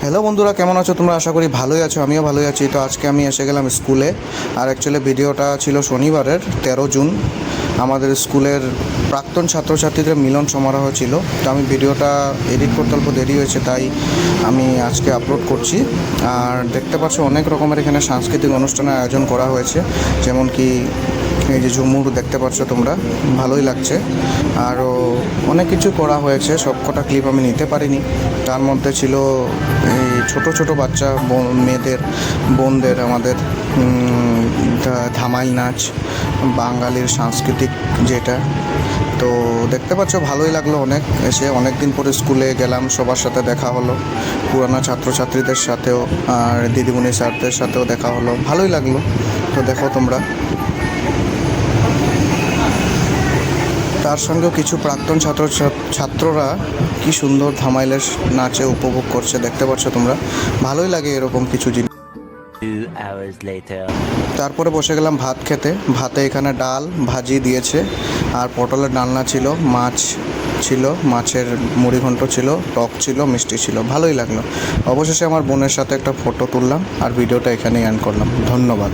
Hello বন্ধুরা, কেমন আছো তোমরা? আশা করি ভালোই আছো, আমিও ভালোই আছি। তো আজকে আমি এসে গেলাম স্কুলে। আর অ্যাকচুয়ালি ভিডিওটা ছিল শনিবারের 13 জুন। আমাদের স্কুলের প্রাক্তন ছাত্রছাত্রীদের মিলন সমারোহ ছিল। তো আমি ভিডিওটা এডিট করতে অল্প দেরি হয়েছে, তাই আমি আজকে আপলোড করছি। আর দেখতে পাচ্ছ অনেক রকমের এখানে সাংস্কৃতিক অনুষ্ঠানের আয়োজন করা হয়েছে, যেমন কি এই যে ঝুমুর দেখতে পাচ্ছ তোমরা, ভালোই লাগছে। আরও অনেক কিছু করা হয়েছে, সব কটা ক্লিপ আমি নিতে পারিনি। তার মধ্যে ছিল এই ছোট ছোট বাচ্চা মেয়েদের, বোনদের আমাদের ধামাইল নাচ, বাঙালির সাংস্কৃতিক যেটা। তো দেখতে পাচ্ছ ভালোই লাগলো অনেক। এসে অনেক দিন পরে স্কুলে গেলাম, সবার সাথে দেখা হলো, পুরানো ছাত্রছাত্রীদের সাথেও আর দিদিমণি স্যারদের সাথেও দেখা হলো, ভালোই লাগলো। তো দেখো তোমরা, তার সঙ্গেও কিছু প্রাক্তন ছাত্ররা কি সুন্দর ধামাইলের নাচে উপভোগ করছে, দেখতে পাচ্ছ তোমরা। ভালোই লাগে এরকম কিছু জিনিস। 2 hours later. তারপরে বসে গেলাম ভাত খেতে। ভাতে এখানে ডাল ভাজি দিয়েছে, আর পটলের ডালনা ছিল, মাছ ছিল, মাছের মুড়িঘণ্ট ছিল, টক ছিল, মিষ্টি ছিল, ভালোই লাগলো। অবশেষে আমার বোনের সাথে একটা ফটো তুললাম, আর ভিডিওটা এখানেই এন্ড করলাম। ধন্যবাদ।